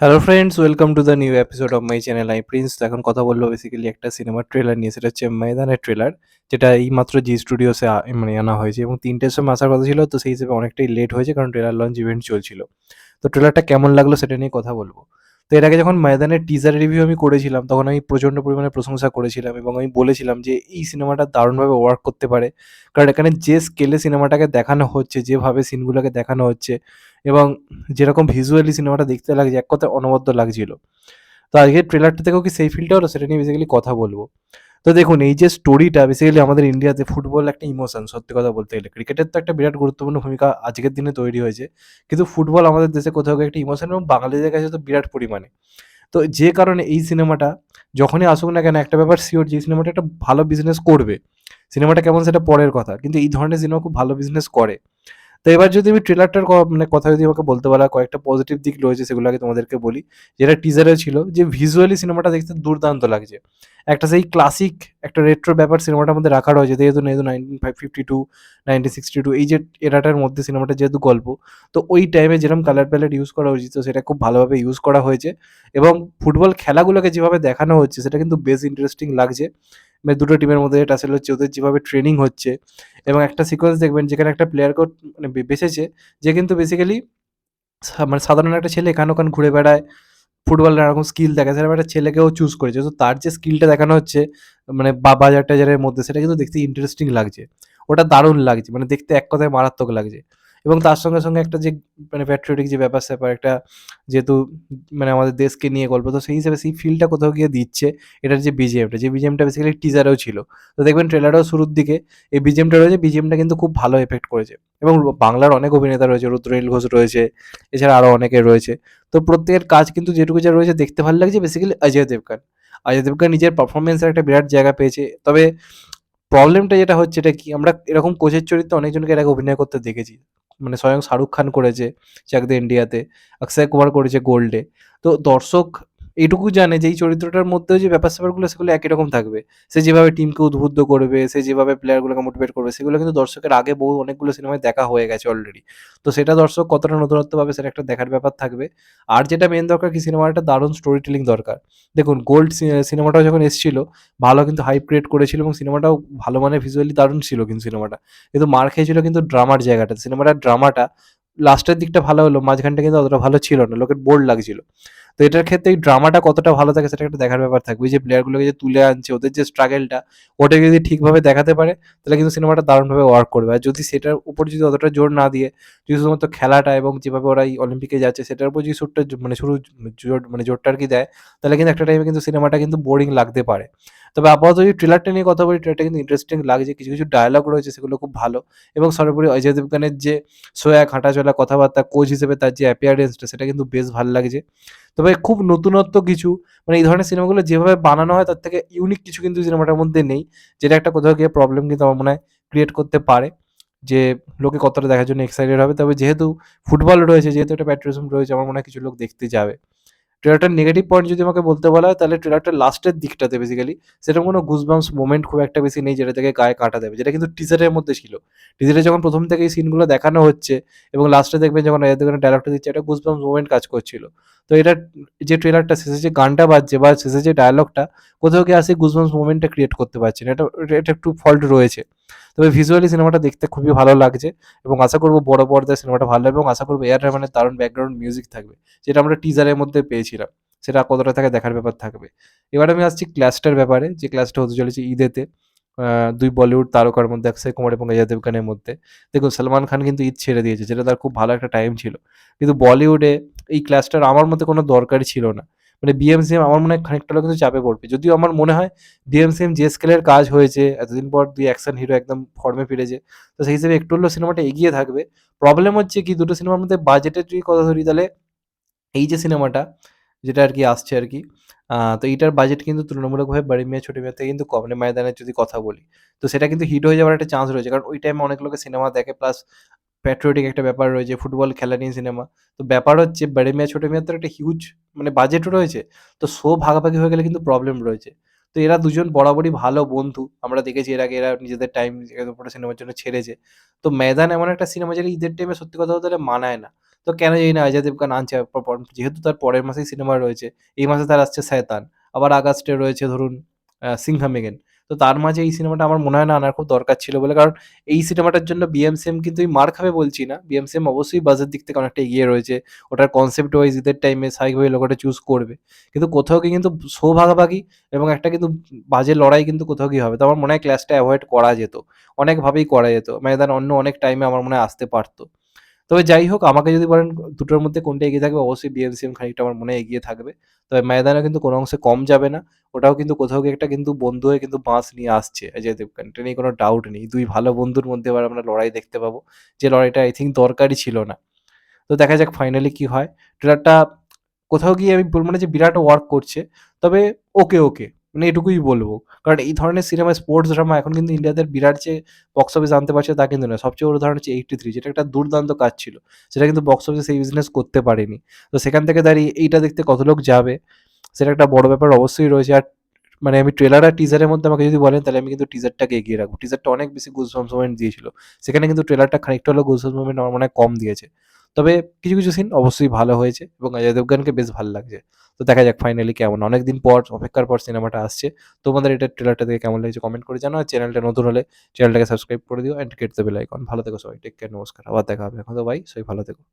Hello friends, welcome to the new episode of my channel I Prince. তো এখন কথা বলবো বেসিক্যালি একটা সিনেমার ট্রেলার নিয়ে। সেটা হচ্ছে ময়দানের ট্রেলার, যেটা এইমাত্র জি স্টুডিওসে মানে আনা হয়েছে এবং 3টের সময় আসার কথা ছিল। তো সেই হিসেবে অনেকটাই লেট হয়েছে, কারণ ট্রেলার লঞ্চ ইভেন্ট চলছিল। তো ট্রেলারটা কেমন লাগলো সেটা নিয়ে কথা বলবো। তো এর আগে যখন ময়দানের টিজার রিভিউ আমি করেছিলাম, তখন আমি প্রচণ্ড পরিমাণে প্রশংসা করেছিলাম এবং আমি বলেছিলাম যে এই সিনেমাটা দারুণভাবে ওয়ার্ক করতে পারে। কারণ এখানে যে স্কেলে সিনেমাটাকে দেখানো হচ্ছে, যেভাবে সিনগুলোকে দেখানো হচ্ছে এবং যেরকম ভিজুয়ালি সিনেমাটা দেখতে লাগছে, এক কথায় অনবদ্য লাগছিল। তো আজকের ট্রেলারটা থেকেও কি সেই ফিলটা হলো, সেটা নিয়ে বেসিক্যালি কথা বলবো। তো দেখুন, এই যে স্টোরিটা বেসিক্যালি আমাদের ইন্ডিয়াতে ফুটবল একটা ইমোশন, সত্যি কথা বলতে গেলে ক্রিকেটের তো একটা বিরাট গুরুত্বপূর্ণ ভূমিকা আজকের দিনে তৈরি হয়েছে, কিন্তু ফুটবল আমাদের দেশে কোথাও গিয়ে একটা ইমোশন এবং বাঙালিদের কাছে তো বিরাট পরিমাণে। তো যে কারণে এই সিনেমাটা যখনই আসুক না কেন, একটা ব্যাপার শিওর, যে সিনেমাটা একটা ভালো বিজনেস করবে। সিনেমাটা কেমন সেটা পরের কথা, কিন্তু এই ধরনের সিনেমা খুব ভালো বিজনেস করে। তো এবার যদি আমি ট্রেলারটার মানে কথা যদি আমাকে বলতে বলা হয়, কয়েকটা পজিটিভ দিক রয়েছে, সেগুলো আগে তোমাদেরকে বলি। যেটা টিজারে ছিল, যে ভিজুয়ালি সিনেমাটা দেখতে দুর্দান্ত লাগছে। একটা সেই ক্লাসিক, একটা রেট্রো ব্যাপার সিনেমাটার মধ্যে রাখা রয়েছে, যেহেতু যেহেতু 1952, 1962 এই যে এরাটার মধ্যে সিনেমাটা যেহেতু গল্প, তো ওই টাইমে যেরকম কালার প্যালেট ইউজ করা উচিত, তো সেটা খুব ভালোভাবে ইউজ করা হয়েছে। এবং ফুটবল খেলাগুলোকে যেভাবে দেখানো হচ্ছে, সেটা কিন্তু বেশ ইন্টারেস্টিং লাগছে। মানে দুটো টিমের মধ্যে এটা আসলে হচ্ছে, ওদের যেভাবে ট্রেনিং হচ্ছে এবং একটা সিকোয়েন্স দেখবেন যেখানে একটা প্লেয়ারকে মানে বেঁচেছে, যে কিন্তু বেসিক্যালি মানে সাধারণ একটা ছেলে এখান ওখান ঘুরে বেড়ায়, ফুটবলের নানা রকম স্কিল দেখা যায়, সেরকম একটা ছেলেকেও চুজ করেছে। তো তার যে স্কিলটা দেখানো হচ্ছে মানে বাজার টাজারের মধ্যে, সেটা কিন্তু দেখতে ইন্টারেস্টিং লাগছে। ওটা দারুণ লাগছে, মানে দেখতে এক কথায় মারাত্মক লাগছে। এবং তার সঙ্গে সঙ্গে একটা যে মানে প্যাট্রিয়টিক যে ব্যাপার স্যাপার একটা, যেহেতু মানে আমাদের দেশকে নিয়ে গল্প, তো সেই হিসেবে সেই ফিলটা কোথাও গিয়ে দিচ্ছে। এটার যে বিজিএমটা, যে বিজিএমটা বেসিক্যালি টিজারেও ছিল, তো দেখবেন ট্রেলারেও শুরুর দিকে এই বিজিএমটা রয়েছে। বিজিএমটা কিন্তু খুব ভালো এফেক্ট করেছে এবং বাংলার অনেক অভিনেতা রয়েছে, রুদ্রনীল ঘোষ রয়েছে, এছাড়া আরও অনেকে রয়েছে। তো প্রত্যেকের কাজ কিন্তু যেটুকু যা রয়েছে দেখতে ভালো লাগছে। বেসিক্যালি অজয় দেবগন, অজয় দেবগন নিজের পারফরমেন্সের একটা বিরাট জায়গা পেয়েছে। তবে প্রবলেমটা যেটা হচ্ছে, এটা কি, আমরা এরকম কোচের চরিত্রে অনেকজনকে এর আগে অভিনয় করতে দেখেছি। মানে স্বয়ং শাহরুখ খান করেছে চাক দে ইন্ডিয়াতে, অক্ষয় কুমার করেছে গোল্ডে। তো দর্শক এইটুকু জানে যে এই চরিত্রটার মধ্যেও যে ব্যাপার স্যাপারগুলো, সেগুলো একই রকম থাকবে। সে যেভাবে টিমকে উদ্বুদ্ধ করবে, সে যেভাবে প্লেয়ারগুলোকে মোটিভেট করবে, সেগুলো কিন্তু দর্শকের আগে বহু অনেকগুলো সিনেমায় দেখা হয়ে গেছে অলরেডি। তো সেটা দর্শক কতটা নতুনত্ব পাবে, সেটা একটা দেখার ব্যাপার থাকবে। আর যেটা মেন দরকার, কি, সিনেমার একটা দারুণ স্টোরি টেলিং দরকার। দেখুন, গোল্ড সিনেমাটাও যখন এসেছিল, ভালো কিন্তু হাইপ ক্রিয়েট করেছিল এবং সিনেমাটাও ভালো, মানে ভিজুয়ালি দারুণ ছিল কিন্তু সিনেমাটা। কিন্তু মার খেয়েছিল কিন্তু ড্রামার জায়গাটা, সিনেমাটার ড্রামাটা লাস্টের দিকটা ভালো হলো, মাঝখানটা কিন্তু অতটা ভালো ছিল না, লোকের বোর লাগছিল। তো এটার ক্ষেত্রে এই ড্রামাটা কতটা ভালো থাকে, সেটা একটা দেখার ব্যাপার থাকবে। যে প্লেয়ারগুলোকে যে তুলে আনছে, ওদের যে স্ট্রাগেলটা, ওটা যদি ঠিকভাবে দেখাতে পারে, তাহলে কিন্তু সিনেমাটা দারুণভাবে ওয়ার্ক করবে। আর যদি সেটার উপর যদি অতটা জোর না দিয়ে, যদি শুধুমাত্র খেলাটা এবং যেভাবে ওরা এই অলিম্পিকে যাচ্ছে সেটার উপর যদি সুরটা মানে শুরু জোর মানে জোরটা আর কি দেয়, তাহলে কিন্তু একটা টাইমে কিন্তু সিনেমাটা কিন্তু বোরিং লাগতে পারে। তবে আপাতত যদি ট্রেলারটা নিয়ে কথা বলি, ট্রেলারটা কিন্তু ইন্টারেস্টিং লাগছে। কিছু কিছু ডায়লগ রয়েছে, সেগুলো খুব ভালো। এবং সর্বোপরি অজয় দেবগনের যে সোয়াগ, হাঁটাচলা, কথাবার্তা, কোচ হিসেবে তার যে অ্যাপিয়ারেন্সটা, সেটা কিন্তু বেশ ভাল লাগছে। তবে খুব নতুনত্ব কিছু, মানে এই ধরনের সিনেমাগুলো যেভাবে বানানো হয়, তার থেকে ইউনিক কিছু কিন্তু সিনেমাটার মধ্যে নেই। যেটা একটা কোথাও গিয়ে প্রবলেম কিন্তু আমার মনে হয় ক্রিয়েট করতে পারে, যে লোকে কতটা দেখার জন্য এক্সাইটেড হবে। তবে যেহেতু ফুটবল রয়েছে, যেহেতু একটা প্যাট্রিয়টিজম রয়েছে, আমার মনে হয় কিছু লোক দেখতে যাবে। ট্রেলারটার নেগেটিভ পয়েন্ট যদি আমাকে বলতে বলা হয়, তাহলে ট্রেলারটার লাস্টের দিকটাতে বেসিক্যালি সেরকম কোনো গুজবাম্পস মোমেন্ট খুব একটা বেশি নেই, যেটা থেকে গায়ে কাঁটা দেবে, যেটা কিন্তু টিজারের মধ্যে ছিল। টিজারে যখন প্রথম থেকে এই সিনগুলো দেখানো হচ্ছে এবং লাস্টে দেখবেন যখন অজয় দেবগনের ডায়লগটা দিচ্ছে, একটা গুজবাম্পস মোমেন্ট কাজ করছিল। তো এটা, যে ট্রেলারটা শেষে যে গানটা বাজছে বা শেষে যে ডায়লগটা, কোথাও গিয়ে আসে গুজবাম্পস মোমেন্টটা ক্রিয়েট করতে পারছে না। এটা একটু ফল্ট রয়েছে। তবে ভিজুয়ালি সিনেমাটা দেখতে খুবই ভালো লাগছে এবং আশা করব বড় পর্দায় সিনেমাটা ভালো হবে এবং আশা করব এআর রহমানের দারুণ ব্যাকগ্রাউন্ড মিউজিক থাকবে, যেটা আমরা টিজারের মধ্যে পেয়েছিলাম। সেটা কতটা থাকে দেখার ব্যাপার থাকবে। এবার আমি আসছি ক্লাসটার ব্যাপারে, যে ক্লাসটা হতে চলেছে ঈদেতে। দুই বলিউড তারকার মধ্যে, অক্ষয় কুমার এবং অজয় দেবগনের মধ্যে। দেখুন, সালমান খান কিন্তু ঈদ ছেড়ে দিয়েছে, যেটা তার খুব ভালো একটা টাইম ছিল। কিন্তু বলিউডে এই ক্লাসটার আমার মতে কোনো দরকারই ছিল না। মানে বিএমসিএম আমার মনে হয় খানিকটা হলেও কিন্তু চাপে পড়বে। যদিও আমার মনে হয় বিএমসিএম যে স্কেলের কাজ হয়েছে, এতদিন পর ২ অ্যাকশন হিরো একদম ফর্মে ফিরেছে। তো সেই হিসেবে একটু হলেও সিনেমাটা এগিয়ে থাকবে। প্রবলেম হচ্ছে কি, দুটো সিনেমার মধ্যে বাজেটের যদি কথা ধরি, তাহলে এই যে সিনেমাটা যেটা আরকি আসছে আরকি, তো এইটার বাজেট কিন্তু তুলনামূলকভাবে 'বড়ি মিয়াঁ ছোট মিয়াঁ' থেকে কিন্তু কম। মানে 'ময়দানের' যদি কথা বলি। তো সেটা কিন্তু হিট হয়ে যাওয়ার একটা চান্স রয়েছে। কারণ ওই টাইমে অনেক লোকে সিনেমা দেখে, প্লাস প্যাট্রিয়টিক একটা ব্যাপার রয়েছে, ফুটবল খেলা নিয়ে সিনেমা। তো ব্যাপার হচ্ছে 'বড়ি মিয়াঁ ছোট মিয়াঁ' তো একটা হিউজ মানে বাজেটও রয়েছে। তো শো ভাগাভাগি হয়ে গেলে কিন্তু প্রবলেম রয়েছে। তো এরা দুজন বরাবরই ভালো বন্ধু। আমরা দেখেছি এর আগে এরা নিজেদের টাইম এর উপরে সিনেমার জন্য ছেড়েছে। তো 'ময়দান' এমন একটা সিনেমা, যেটা ঈদের টাইমে সত্যি কথা বলতে গেলে মানায় না। তো কেন জানি না অজয় দেবগন আনছে যেহেতু তার পরের মাসেই সিনেমা রয়েছে, এই মাসে তার আসছে 'শয়তান', আবার আগস্টে রয়েছে ধরুন 'সিংঘম এগেন'। তো তার মাঝে এই সিনেমাটা আমার মনে হয় না আনার খুব দরকার ছিল বলে, কারণ এই সিনেমাটার জন্য বিএমসিএম কিন্তু এই মার খাবে বলছি না। বিএমসিএম অবশ্যই বাজেট দিক থেকে অনেকটা এগিয়ে রয়েছে। ওটার কনসেপ্ট ওয়াইজ ঈদের টাইমে স্বাভাবিকভাবেই লোকেরা চুজ করবে। কিন্তু কোথাও গিয়ে কিন্তু শো ভাগাভাগি এবং একটা কিন্তু বাজে লড়াই কিন্তু কোথাও গিয়ে হবে। তো আমার মনে হয় ক্ল্যাশটা এভয়েড করা যেত। অনেকভাবেই করা যেত। মানে দেন অন্য অনেক টাইমে আমার মনে হয় আসতে পারত। তবে যাই হোক, আমাকে যদি বলেন দুটোর মধ্যে কোনটা এগিয়ে থাকবে, অবশ্যই বিএমসিএম খানিকটা আমার মনে হয় এগিয়ে থাকবে। তবে ময়দানও কিন্তু কোনো অংশে কম যাবে না। ওটাও কিন্তু কোথাও গিয়ে একটা কিন্তু বন্ধু হয়ে কিন্তু বাঁশ নিয়ে আসছে অজয় দেবগন। এটা নিয়ে কোনো ডাউট নেই। ২ ভালো বন্ধুর মধ্যে এবার আমরা লড়াই দেখতে পাবো। যে লড়াইটা আই থিংক দরকারই ছিল না। তো দেখা যাক ফাইনালি কি হয়। ট্রেলারটা কোথাও গিয়ে আমি বলব না যে বিরাট ওয়ার্ক করছে। তবে ওকে, ওকে। মানে এটুকুই বলব। কারণ এই ধরনের সিনেমা স্পোর্টস ড্রামা এখন কিন্তু ইন্ডিয়াতে বিরাট যে বক্স অফিস আনতে পারছে তা কিন্তু নয়। সবচেয়ে বড় উদাহরণ হচ্ছে 'এইটি থ্রি', যেটা একটা দুর্দান্ত কাজ ছিল। সেটা কিন্তু বক্স অফিসে সেই বিজনেস করতে পারেনি। তো সেখান থেকে দাঁড়িয়ে এইটা দেখতে কত লোক যাবে, সেটা একটা বড় ব্যাপার অবশ্যই রয়েছে। আর মানে আমি ট্রেলার আর টিজারের মধ্যে আমাকে যদি বলেন, তাহলে আমি কিন্তু টিজারটাকে এগিয়ে রাখবো। টিজারটা অনেক বেশি গুজবাম্পস মোমেন্ট দিয়েছিল। সেখানে কিন্তু ট্রেলারটা খানিকটা হলেও গুজবাম্পস মোমেন্ট আমার মনে হয় কম দিয়েছে। তবে কিছু, কিছু সিন অবশ্যই ভালো হয়েছে এবং অজয় দেবগনকে বেশ ভাল লাগছে। তো দেখা যাক ফাইনালি কেমন। অনেকদিন পর অপেক্ষার পর সিনেমাটা আসছে। তোমাদের এটার ট্রেলারটা দেখে কেমন লেগেছে কমেন্ট করে জানাও। আর চ্যানেলটা নতুন হলে চ্যানেলটাকে সাবস্ক্রাইব করে দিও and hit the bell icon. ভালো থেকো সবাই। টেক কেয়ার, নমস্কার। আবার দেখা হবে। এখন তো বাই। সবাই ভালো থেকো।